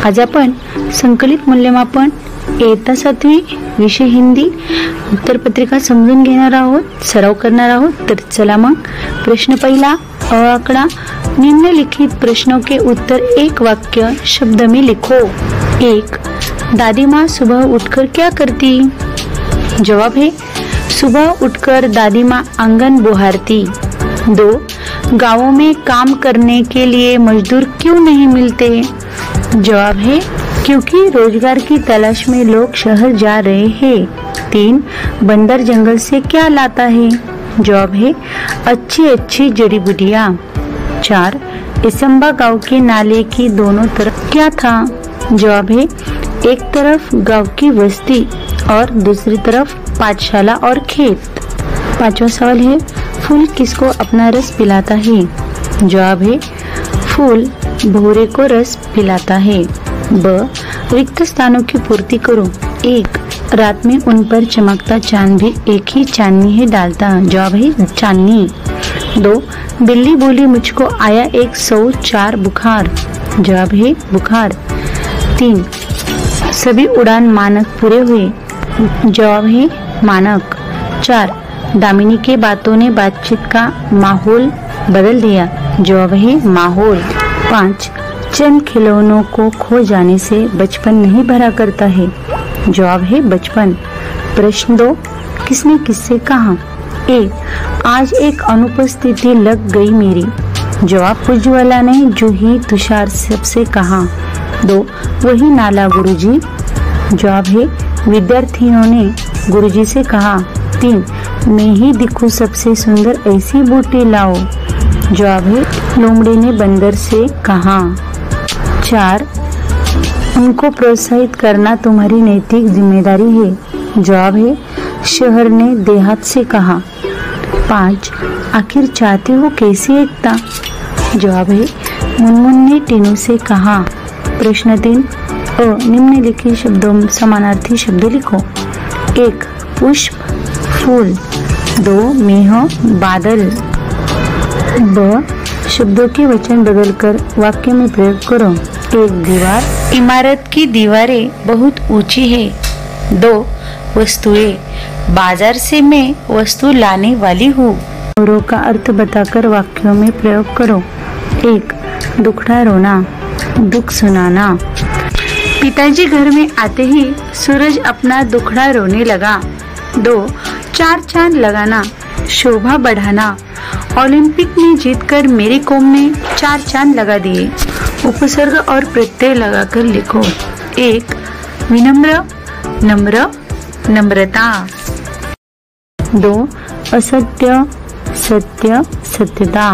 आज आपण संकलित मूल्यमापन इयत्ता 7वी विषय हिंदी उत्तरपत्रिका समजून घेणार आहोत, सराव करणार आहोत। तर चला मग प्रश्न पहिला अ आंकड़ा, निम्नलिखित प्रश्नों के उत्तर एक वाक्य शब्द में लिखो। 1. दादी माँ सुबह उठकर क्या करती? जवाब है सुबह उठकर दादी माँ आंगन बुहारती। 2. गांवों में काम करने के लिए मजदूर क्यों नहीं मिलते? जवाब है क्योंकि रोजगार की तलाश में लोग शहर जा रहे हैं। 3. बंदर जंगल से क्या लाता है? जवाब है अच्छी अच्छी जड़ी बूटियां। 4. इसंबा गांव के नाले की दोनों तरफ क्या था? जवाब है एक तरफ गांव की बस्ती और दूसरी तरफ पाठशाला और खेत। 5वां सवाल है फूल किसको अपना रस पिलाता है? जवाब है फूल भौरे को रस पिलाता है। ब. रिक्त स्थानों की पूर्ति करो। 1. रात में उन पर चमकता चांद भी एक ही चांदनी है डालता। जवाब है चांदनी। 2. बिल्ली बोली मुझको आया 104 बुखार। जवाब है बुखार। 3. सभी उड़ान मानक पूरे हुए। जवाब है मानक। 4. दामिनी के बातों ने बातचीत का माहौल बदल दिया। जवाब है माहौल। 5. चंद खिलौनों को खो जाने से बचपन नहीं भरा करता है। जवाब है बचपन। प्रश्न 2. किसने किससे कहा? ए. आज एक अनुपस्थिति लग गई मेरी। जवाब उज्ज्वला ने जूही तुषार सबसे कहा। 2. वही नाला गुरुजी। जवाब है विद्यार्थियों ने गुरुजी से कहा। 3. मैं ही दिखूं सबसे सुंदर ऐसी बूटी लाओ। जवाब है लोमड़ी ने बंदर से कहा। 4. उनको प्रोत्साहित करना तुम्हारी नैतिक जिम्मेदारी है। जवाब है शहर ने देहात से कहा। 5. आखिर चाहते हो कैसी एकता? जवाब है मुनमुन ने टीनू से कहा। प्रश्न 3. निम्नलिखित शब्दों समानार्थी शब्द लिखो। 1. पुष्प फूल। 2. मेह बादल। ब. शब्दों के वचन बदलकर वाक्य में प्रयोग करो। 1. दीवार, इमारत की दीवारें बहुत ऊंची है। 2. वस्तुएं, बाजार से मैं वस्तु लाने वाली हूँ। औरों का अर्थ बताकर वाक्यों में प्रयोग करो। 1. दुखड़ा रोना, दुख सुनाना। पिताजी घर में आते ही सूरज अपना दुखड़ा रोने लगा। 2. 4 चांद लगाना, शोभा बढ़ाना। ओलंपिक में जीतकर मेरी कौम ने 4 चांद लगा दिए। उपसर्ग और प्रत्यय लगाकर लिखो। 1. विनम्र, नम्र, नम्रता। 2. असत्य, सत्य, सत्यता।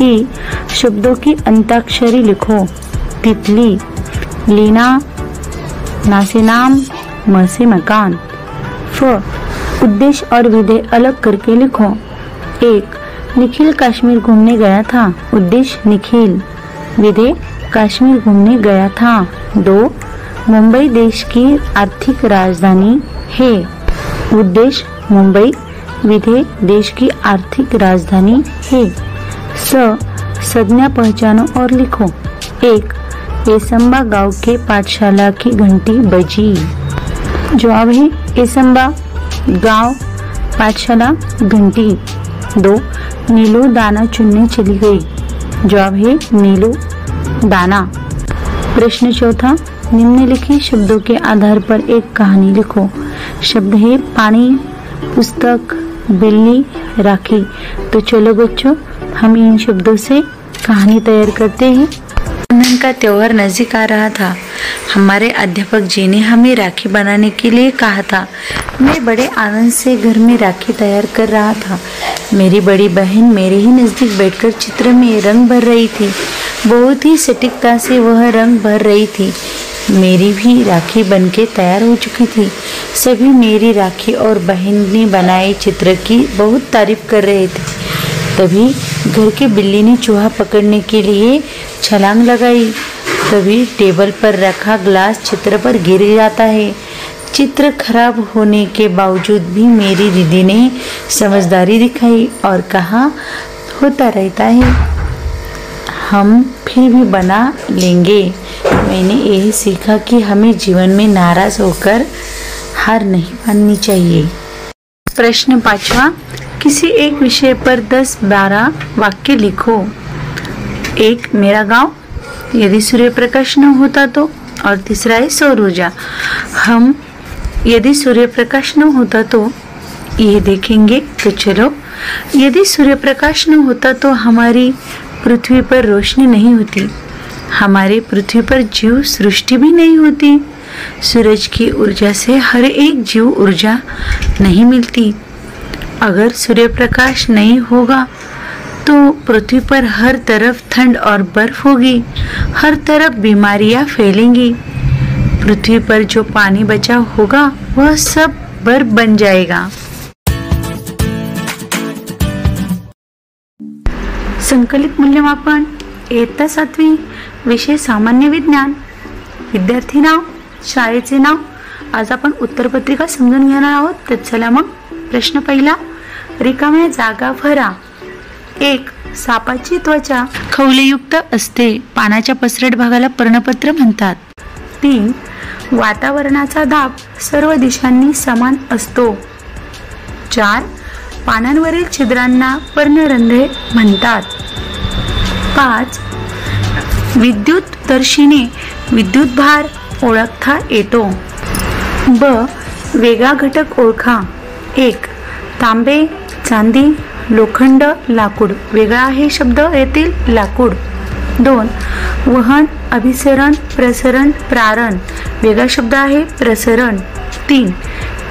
ई. शब्दों की अंताक्षरी लिखो। तितली, लीना, ना से नाम, म से मकान। फ. उद्देश्य और विधेय अलग करके लिखो। 1. निखिल कश्मीर घूमने गया था। उद्देश्य निखिल, विधेय कश्मीर घूमने गया था। 2. मुंबई देश की आर्थिक राजधानी है। उद्देश्य मुंबई, विधेय देश की आर्थिक राजधानी है। स. संज्ञा पहचानो और लिखो। 1. एसंबा गांव के पाठशाला की घंटी बजी। जवाब है एसंबा गांव पाठशाला घंटी। 2. नीलू दाना चुनने चली गई। जवाब है नीलू दाना। प्रश्न 4. निम्नलिखित शब्दों के आधार पर एक कहानी लिखो। शब्द है पानी, पुस्तक, बिल्ली, राखी। तो चलो बच्चों हम इन शब्दों से कहानी तैयार करते हैं। रक्षाबंधन का त्योहार नजदीक आ रहा था। हमारे अध्यापक जी ने हमें राखी बनाने के लिए कहा था। मैं बड़े आनंद से घर में राखी तैयार कर रहा था। मेरी बड़ी बहन मेरे ही नजदीक बैठकर चित्र में रंग भर रही थी। बहुत ही सटीकता से वह रंग भर रही थी। मेरी भी राखी बनके तैयार हो चुकी थी। सभी मेरी राखी और बहन ने बनाए चित्र की बहुत तारीफ कर रहे थे। तभी घर के बिल्ली ने चूहा पकड़ने के लिए छलांग लगाई। तभी टेबल पर रखा ग्लास चित्र पर गिर जाता है। चित्र खराब होने के बावजूद भी मेरी दीदी ने समझदारी दिखाई और कहा होता रहता है, हम फिर भी बना लेंगे। मैंने यही सीखा कि हमें जीवन में नाराज होकर हार नहीं माननी चाहिए। प्रश्न 5वां, किसी एक विषय पर 10-12 वाक्य लिखो। 1, मेरा गांव, यदि सूर्य प्रकाश न होता तो। और तीसरा है सौर ऊर्जा, हम यदि सूर्य प्रकाश न होता तो ये देखेंगे। तो चलो, यदि सूर्य प्रकाश न होता तो हमारी पृथ्वी पर रोशनी नहीं होती, हमारी पृथ्वी पर जीव सृष्टि भी नहीं होती, सूरज की ऊर्जा से हर एक जीव ऊर्जा नहीं मिलती। अगर सूर्य प्रकाश नहीं होगा तो पृथ्वी पर हर तरफ ठंड और बर्फ होगी, हर तरफ बीमारियां फैलेंगी। पृथ्वी पर जो पानी बचा होगा वह सब बर्फ बन जाएगा। संकलित मूल्यमापन इयत्ता 7वी, विषय सामान्य विज्ञान, विद्यार्थी नाव, शाळेचे नाव। आज आपण उत्तरपत्रिका समजून घेणार आहोत। तर चला मग, प्रश्न पहिला, रिकाम्या जागा भरा। 1, सापाची त्वचा खवलेयुक्त असते, पानाच्या पसरट भागाला पर्णपत्र म्हणतात। 3, वातावरणाचा दाब सर्व दिशांनी समान असतो। 4, पानांवरील छिद्रांना पर्णरंध्रे म्हणतात। 5, विद्युतदर्शीने विद्युत भार ओळखता येतो। ब, वेगळा घटक ओळखा। 1, तांबे, चांदी, लोखंड, लाकूड। वेगळा आहे शब्द येतील लाकूड। 2, वहन, अभिसरण, प्रसरण, प्रारण। वेगळा शब्द आहे प्रसरण। 3,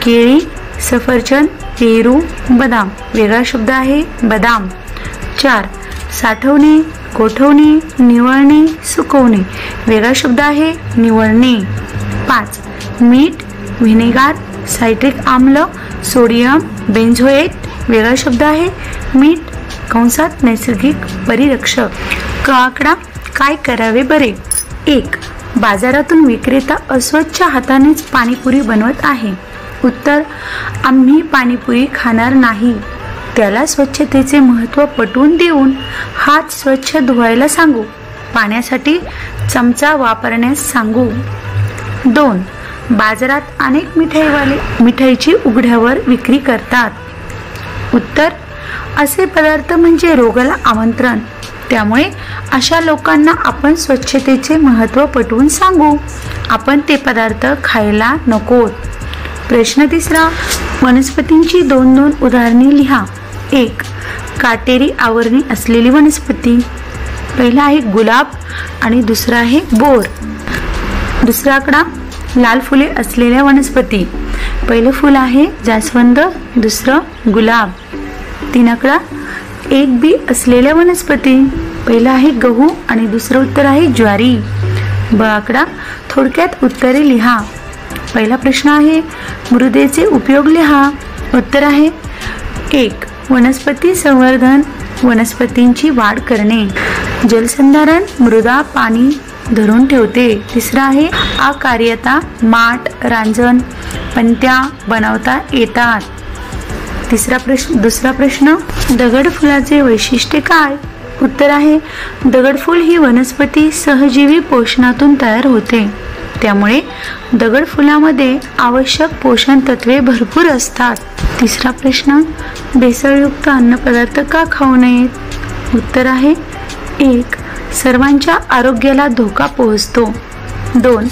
केळी, सफरचंद, पेरू, बदाम। वेगळा शब्द आहे बदाम। 4, साठवणे, गोठवणे, निवळणे, सुकवणे। वेगळा शब्द आहे निवळणे। 5, मीठ, व्हिनेगार, सायट्रिक आम्ल, सोडियम बेन्झोएट। वेगळा शब्द आहे मीठ, कंसात नैसर्गिक परिरक्षक। क आकडा, काय करावे बरे। 1, बाजारातून विक्रेता अस्वच्छ हातानेच पाणीपुरी बनवत आहे। उत्तर, आम्ही पाणीपुरी खाणार नाही, त्याला स्वच्छतेचे महत्त्व पटवून देऊन हात स्वच्छ धुवायला सांगू, पाण्यासाठी चमचा वापरण्यास सांगू। 2, बाजारात अनेक मिठाईवाले मिठाईची उघड्यावर विक्री करतात। उत्तर, असे पदार्थ म्हणजे रोगाला आमंत्रण, त्यामुळे अशा लोकांना आपण स्वच्छतेचे महत्त्व पटवून सांगू, आपण ते पदार्थ खायला नकोत। प्रश्न तिसरा, वनस्पतींची 2-2 उदाहरणे लिहा। 1, काटेरी आवरणे असलेली वनस्पती। पहिला आहे गुलाब आणि दुसरा आहे बोर। दुसरा आकडा, लाल फुले असलेल्या वनस्पती। पहिलं फूल आहे जास्वंद, दुसरं गुलाब। 3 आकडा, एक बी असलेल्या वनस्पती। पहिला आहे गहू आणि दुसरं उत्तर आहे ज्वारी। ब आकडा, थोडक्यात उत्तरे लिहा। पहिला प्रश्न आहे मृदेचे उपयोग लिहा। उत्तर आहे 1, वनस्पती संवर्धन, वनस्पतींची वाढ करणे। जलसंधारण, मृदा पाणी धरून ठेवते। तिसरा आहे अकार्यता, माठ, रांजण, पंत्या बनवता येतात। दुसरा प्रश्न, दगडफुलाचे वैशिष्ट्य काय। उत्तर आहे दगडफूल ही वनस्पती सहजीवी पोषणातून तयार होते, त्यामुळे दगडफुलामध्ये आवश्यक पोषण तत्वे भरपूर असतात। तिसरा प्रश्न, भेसळयुक्त अन्नपदार्थ का खाऊ नयेत। उत्तर आहे 1, सर्वांच्या आरोग्याला धोका पोहोचतो। 2,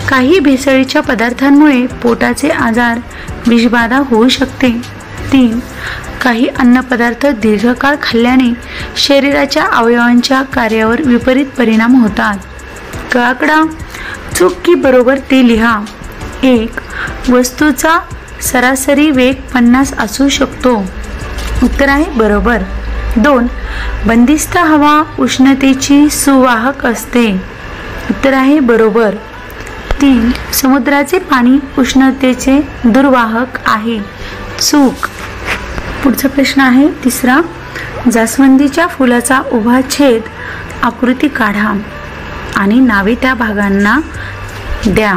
काही भेसळीच्या पदार्थांमुळे पोटाचे आजार, विषबाधा होऊ शकते। 3, काही अन्नपदार्थ दीर्घकाळ खाल्ल्याने शरीराच्या अवयवांच्या कार्यावर विपरीत परिणाम होतात। क आकडा, चूक की बरोबर ते लिहा। 1, वस्तूचा सरासरी वेग 50 असू शकतो। उत्तर आहे बरोबर। 2, बंदिस्त हवा उष्णतेची सुवाहक असते। उत्तर आहे बरोबर। 3, समुद्राचे पाणी उष्णतेचे दुर्वाहक आहे। चूक। पुढचा प्रश्न आहे तिसरा, जास्वंदीच्या फुलाचा उभा छेद आकृती काढा आणि नावे त्या भागांना द्या।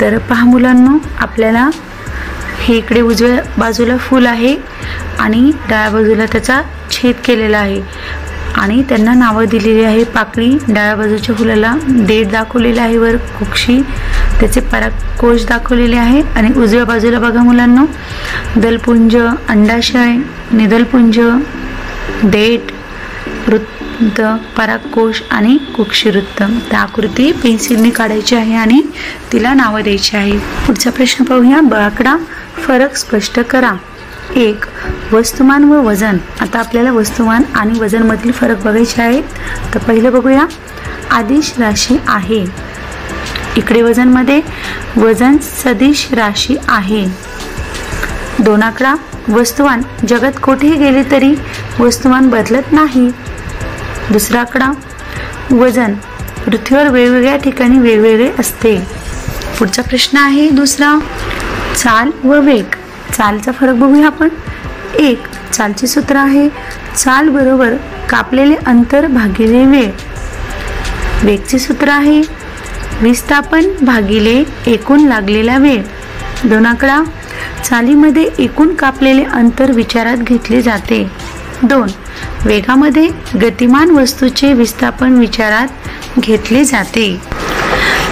तर पहा मुलांनो, आपल्याला हे इकडे उजव्या बाजूला फूल आहे आणि डाव्या बाजूला त्याचा छेद केलेला आहे आणि त्यांना नावं दिलेली आहे. पाकळी, डाव्या बाजूच्या फुलाला देठ दाखवलेलं आहे, वर कुक्षी, त्याचे परागकोश दाखवलेले आहे. आणि उजव्या बाजूला बघा मुलांनो, दलपुंज, अंडाशय, निदलपुंज, देठ, वृत्त, परागकोश आणि कुक्षिवृत्त. त्या आकृती पेन्सिलने काढायची आहे आणि तिला नावं द्यायची आहे. पुढचा प्रश्न पाहूया. आकडा फरक स्पष्ट करा. 1. वस्तुमान व वजन. आता आपल्याला वस्तुमान आणि वजन मधील फरक बघायचे आहेत. तर पहिलं बघूया. आदिश राशी आहे. इकडे वजन मध्ये वजन सदिश राशी आहे. 2 आकडा. वस्तुमान. जगात कोठेही गेले तरी वस्तुमान बदलत नाही. 2 आकडा. वजन. पृथ्वीवर वेगवेगळ्या ठिकाणी वेगवेगळे असते. पुढचा प्रश्न आहे 2. चाल व वेग. चालचा फरक बघूया आपण. 1. चालचे सूत्र आहे चाल बरोबर कापलेले अंतर भागिले वेळ. वेगचे सूत्र आहे विस्थापन भागिले एकूण लागलेला वेळ. 2 आकडा. चालीमध्ये एकूण कापलेले अंतर विचारात घेतले जाते. 2. वेगामध्ये गतिमान वस्तूचे विस्थापन विचारात घेतले जाते.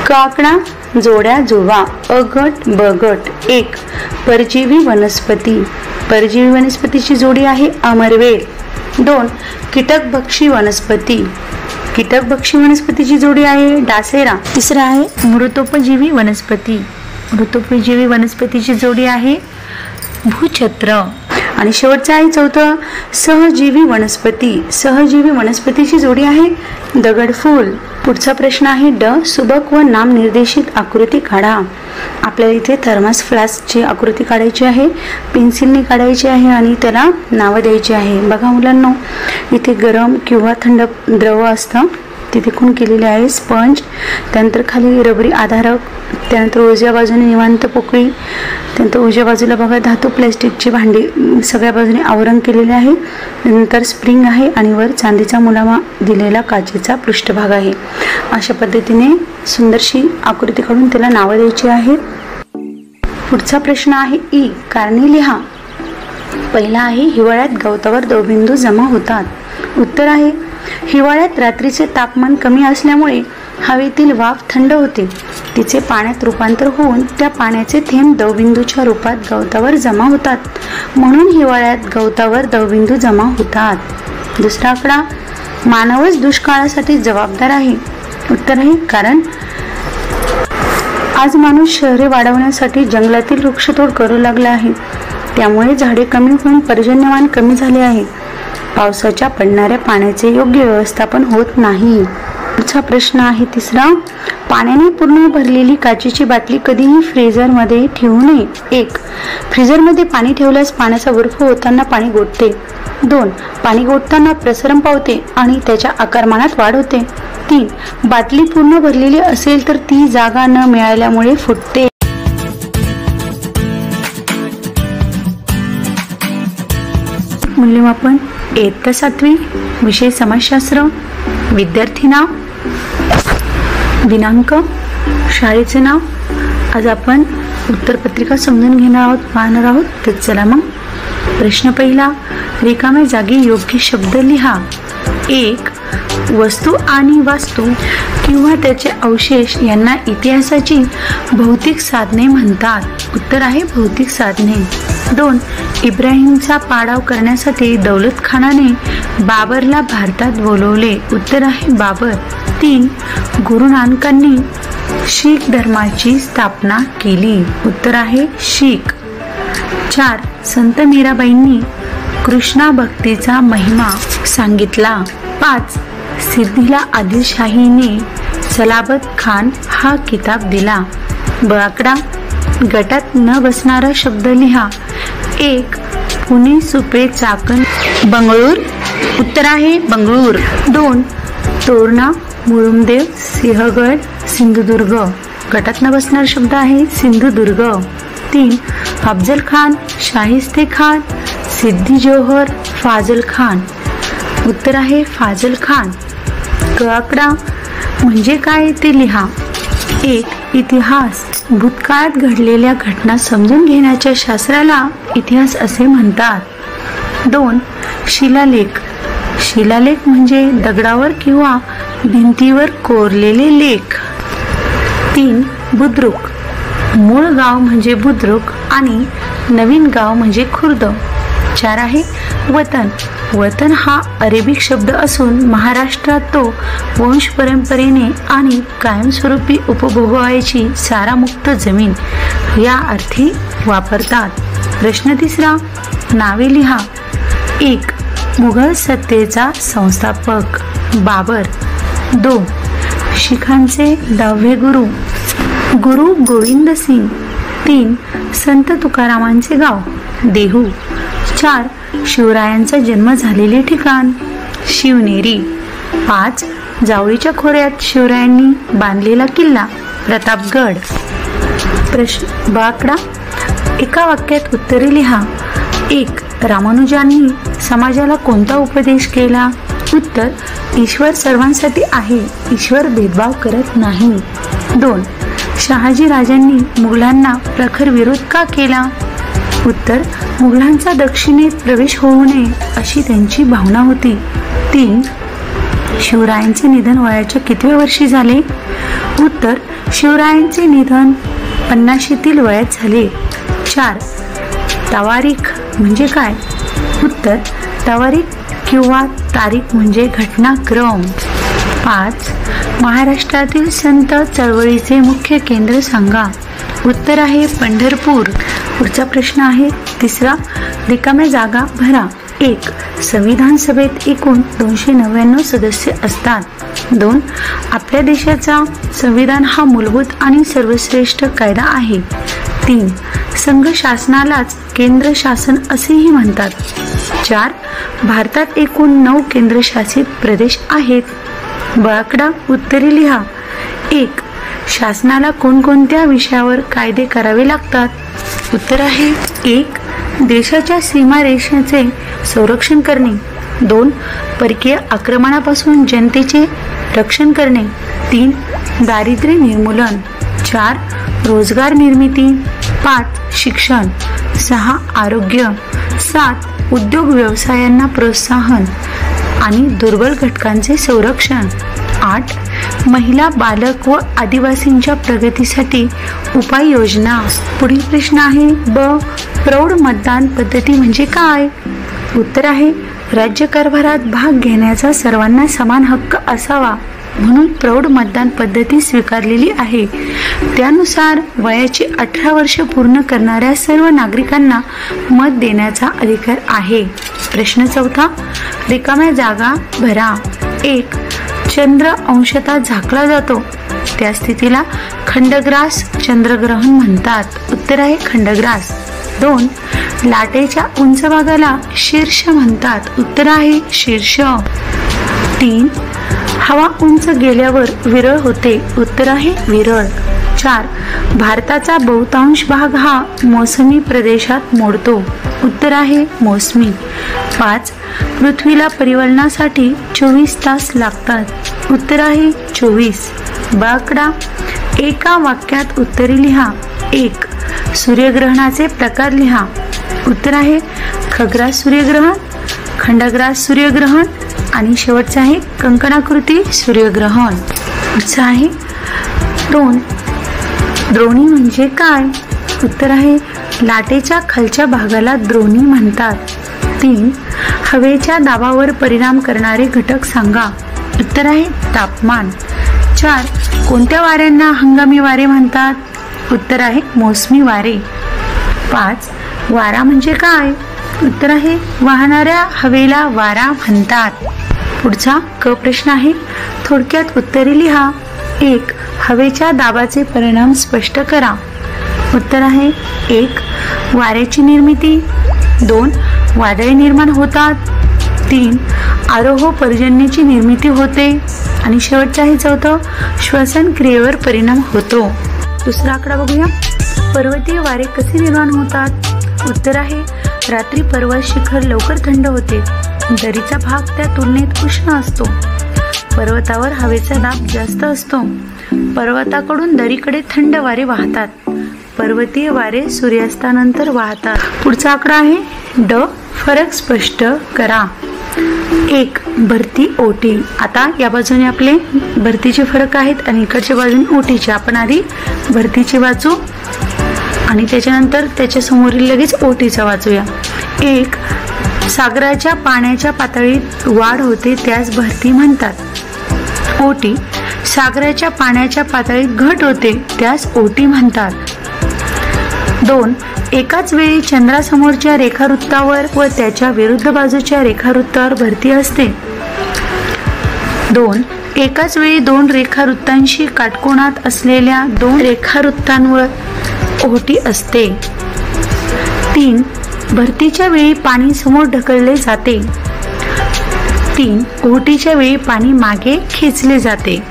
क आकडा. जोड्या जुळवा. अ गट ब गट. 1. परजीवी वनस्पती. परजीवी वनस्पतीची जोडी आहे अमरवेल. 2. कीटकभक्षी वनस्पती. कीटकभक्षी वनस्पतीची जोडी आहे डासेरा. 3 आहे मृतोपजीवी वनस्पती. मृतोपजीवी वनस्पतीची जोडी आहे भूछत्र. आणि शेवटचं आहे 4. सहजीवी वनस्पती. सहजीवी वनस्पतीची जोडी आहे दगडफूल. पुढचा प्रश्न आहे ड. सुबक व नाम निर्देशित आकृती काढा. आपल्याला इथे थर्मास फ्लास्कची आकृती काढायची आहे. पेन्सिलने काढायची आहे आणि त्याला नावं द्यायची आहे. बघा मुलांनो, इथे गरम किंवा थंड द्रव असतं, तिथे खूण केलेले आहे स्पंज, त्यानंतर खाली रबरी आधारक, त्यानंतर उजव्या बाजूने निवांत पोकळी, त्यानंतर उजव्या बाजूला बघा धातू प्लॅस्टिकची भांडी सगळ्या बाजूने आवरण केलेले आहे. नंतर स्प्रिंग आहे आणि वर चांदीचा मुलामा दिलेला काचेचा पृष्ठभाग आहे. अशा पद्धतीने सुंदरशी आकृती काढून त्याला नावं द्यायची आहेत. पुढचा प्रश्न आहे ई. कारणे लिहा. पहिला आहे हिवाळ्यात गवतावर दवबिंदू जमा होतात. उत्तर आहे हिवाळ्यात रात्रीचे तापमान कमी असल्यामुळे हवेतील वाफ थंड होते. तिचे पाण्यात रूपांतर होऊन त्या पाण्याचे थेंब दवबिंदूच्या रूपात गवतावर जमा होतात, म्हणून हिवाळ्यात गवतावर दवबिंदू जमा होतात. 2 आकडा. मानवच दुष्काळासाठी जबाबदार आहे. उत्तर आहे कारण आज माणूस शहरे वाढवण्यासाठी जंगलातील वृक्षतोड करू लागला आहे. त्यामुळे झाडे कमी होऊन पर्जन्यमान कमी झाले आहे. पावसाच्या पडणाऱ्या पाण्याचे योग्य व्यवस्थापन होत नाही. पुढचा प्रश्न आहे 3. पाण्याने पूर्ण भरलेली काचेची बाटली कधीही फ्रीजरमध्ये ठेवू नये. 1. फ्रीजरमध्ये पाणी ठेवल्यास पाण्याचा बर्फ होताना पाणी गोठते. 2. पाणी गोठताना प्रसरण पावते आणि त्याच्या आकारमानात वाढ होते. 3. बाटली पूर्ण भरलेली असेल तर ती जागा न मिळाल्यामुळे फुटते. मूल्यमापन. इयत्ता 7वी. विषय समाजशास्त्र. विद्यार्थी नाव, दिनांक, शाळेचे नाव. आज आपण उत्तरपत्रिका समजून घेणार आहोत, पाहणार आहोत. तर चला मग. प्रश्न पहिला. रिकाम्या जागी योग्य शब्द लिहा. 1. वस्तू आणि वास्तू किंवा त्याचे अवशेष यांना इतिहासाची भौतिक साधने म्हणतात. उत्तर आहे भौतिक साधने. 2. इब्राहिमचा पाडाव करण्यासाठी दौलत खानाने बाबरला भारतात बोलवले. उत्तर आहे बाबर. 3. गुरु नानकांनी शीख धर्माची स्थापना केली. उत्तर आहे शीख. 4. संत मीराबाईंनी कृष्णा भक्तीचा महिमा सांगितला. 5. सिद्धीला आदिलशाहीने सलाबत खान हा किताब दिला. ब आकडा. गटात न बसणारा शब्द लिहा. 1. पुणे, सुपे, चाकण, बंगळूर. उत्तर आहे बंगळूर. 2. तोरणा, मुरुमदेव, सिंहगड, सिंधुदुर्ग. गटात न बसणारा शब्द आहे सिंधुदुर्ग. 3. अफजल खान, शाहिस्ते खान, सिद्धी जोहर, फाजल खान. उत्तर आहे फाजल खान. क आकडा. म्हणजे काय ते लिहा. 1. इतिहास. भूतकाळात घडलेल्या घटना समजून घेण्याच्या शास्त्राला इतिहास असे म्हणतात. 2. शिलालेख. शिलालेख म्हणजे दगडावर किंवा भिंतीवर कोरलेले लेख. 3. बुद्रुक. मूळ गाव म्हणजे बुद्रुक आणि नवीन गाव म्हणजे खुर्द. 4 आहे वतन. वतन हा अरेबिक शब्द असून महाराष्ट्रात तो वंश परंपरेने आणि कायमस्वरूपी उपभोगायची सारामुक्त जमीन या अर्थी वापरतात. प्रश्न 3. नावे लिहा. 1. मुघल सत्तेचा संस्थापक बाबर. 2. शिखांचे 10वे गुरु गुरु गोविंद सिंग. 3. संत तुकारामांचे गाव देहू. 4. शिवरायांचा जन्म झालेले ठिकाण शिवनेरी. 5. जावळीच्या खोऱ्यात शिवरायांनी बांधलेला किल्ला प्रतापगड. प्रश्न बाकडा. एका वाक्यात उत्तरे लिहा. 1. रामानुजांनी समाजाला कोणता उपदेश केला? उत्तर. ईश्वर सर्वांसाठी आहे, ईश्वर भेदभाव करत नाही. 2. शहाजी राजांनी मुघलांना प्रखर विरोध का केला? उत्तर. मुघलांचा दक्षिणेत प्रवेश होऊ नये अशी त्यांची भावना होती. 3. शिवरायांचे निधन वयाच्या कितव्या वर्षी झाले? उत्तर. शिवरायांचे निधन 50तील वयात झाले. 4. तवारीख म्हणजे काय? उत्तर. तवारीख किंवा तारीख म्हणजे घटनाक्रम. 5. महाराष्ट्रातील संत चळवळीचे मुख्य केंद्र सांगा. उत्तर आहे पंढरपूर. पुढचा प्रश्न आहे 3. रिकाम्या जागा भरा. 1. संविधान सभेत एकूण 299 सदस्य असतात. 2. आपल्या देशाचा संविधान हा मूलभूत आणि सर्वश्रेष्ठ कायदा आहे. 3. संघ शासनालाच केंद्र शासन असेही म्हणतात. 4. भारतात एकूण 9 केंद्रशासित प्रदेश आहेत. बाकडा उत्तरे लिहा. 1. शासनाला कोणकोणत्या विषयावर कायदे करावे लागतात? उत्तर आहे 1. देशाच्या सीमारेषेचे संरक्षण करणे. 2. परकीय आक्रमणापासून जनतेचे रक्षण करणे. 3. दारिद्र्य निर्मूलन. 4. रोजगार निर्मिती. 5. शिक्षण. 6. आरोग्य. 7. उद्योग व्यवसायांना प्रोत्साहन आणि दुर्बल घटकांचे संरक्षण. 8. महिला, बालक व आदिवासींच्या प्रगतीसाठी उपाययोजना. पुढील प्रश्न आहे ब. प्रौढ मतदान पद्धती म्हणजे काय? उत्तर आहे राज्यकारभारात भाग घेण्याचा सर्वांना समान हक्क असावा म्हणून प्रौढ मतदान पद्धती स्वीकारलेली आहे. त्यानुसार वयाची 18 वर्ष पूर्ण करणाऱ्या सर्व नागरिकांना मत देण्याचा अधिकार आहे. प्रश्न 4. रिकाम्या जागा भरा. 1. चंद्र अंशतः झाकला जातो त्या स्थितीला खंडग्रास चंद्रग्रहण म्हणतात. उत्तर आहे खंडग्रास. 2. लाटेच्या उंच भागाला शीर्ष म्हणतात. उत्तर आहे शीर्ष. 3. हवा उंच गेल्यावर विरळ होते. उत्तर आहे विरळ. 4. भारताचा बहुतांश भाग हा मोसमी प्रदेशात मोडतो. उत्तर आहे मोसमी. 5. पृथ्वीला परिवलनासाठी 24 तास लागतात. उत्तर आहे 24. बाकडा. एका वाक्यात उत्तरे लिहा. 1. सूर्यग्रहणाचे प्रकार लिहा. उत्तर आहे खग्रास सूर्यग्रहण, खंडग्रास सूर्यग्रहण आणि शेवटचे आहे कंकणाकृती सूर्यग्रहण. पुढचं आहे 2. द्रोणी म्हणजे काय? उत्तर आहे लाटेच्या खालच्या भागाला द्रोणी म्हणतात. 3. हवेच्या दाबावर परिणाम करणारे घटक सांगा. उत्तर आहे तापमान. 4. कोणत्या वाऱ्यांना हंगामी वारे म्हणतात? उत्तर आहे मोसमी वारे. 5. वारा म्हणजे काय? उत्तर आहे वाहणाऱ्या हवेला वारा म्हणतात. पुढचा क प्रश्न आहे थोडक्यात उत्तरे लिहा. 1. हवेच्या दाबाचे परिणाम स्पष्ट करा. उत्तर आहे 1. वाऱ्याची निर्मिती. 2. वादळे निर्माण होतात. 3. आरोह पर्जन्याची निर्मिती होते आणि शेवटचे आहे 4. श्वसन क्रियेवर परिणाम होतो. दुसरा आकडा बघूया. पर्वतीय वारे कसे निर्माण होतात? उत्तर आहे रात्री पर्वत शिखर लवकर थंड होते. दरीचा भाग त्या तुलनेत उष्ण असतो. पर्वतावर हवेचा दाब जास्त असतो. पर्वताकडून दरीकडे थंड वारे वाहतात. पर्वतीय वारे सूर्यास्तानंतर वाहतात. पुढचा आकडा आहे ड. फरक स्पष्ट करा. 1 भरती ओटी. आता या बाजूने आपले भरतीचे फरक आहेत आणि इकडच्या बाजूने ओटीचे. आपण आधी भरतीचे वाचू आणि त्याच्यानंतर त्याच्या समोरील लगेच ओटीचा वाचूया. 1 सागराच्या पाण्याच्या पातळीत वाढ होते त्यास भरती म्हणतात. ओटी सागराच्या पाण्याच्या पातळीत घट होते त्यास ओटी म्हणतात. 2 एकाच वेळी चंद्रासमोरच्या रेखावृत्तावर व त्याच्या विरुद्ध बाजूच्या रेखावृत्तावर भरती असते. 2 एकाच वेळी 2 रेखावृत्तांशी काटकोनात असलेल्या 2 रेखावृत्तांवर ओटी असते. 3 भरतीच्या वेळी पाणी समोर ढकलले जाते. 3 ओटीच्या वेळी पाणी मागे खेचले जाते.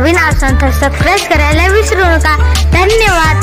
नवीन असाल तर सबस्क्राईब करायला विसरू नका. धन्यवाद.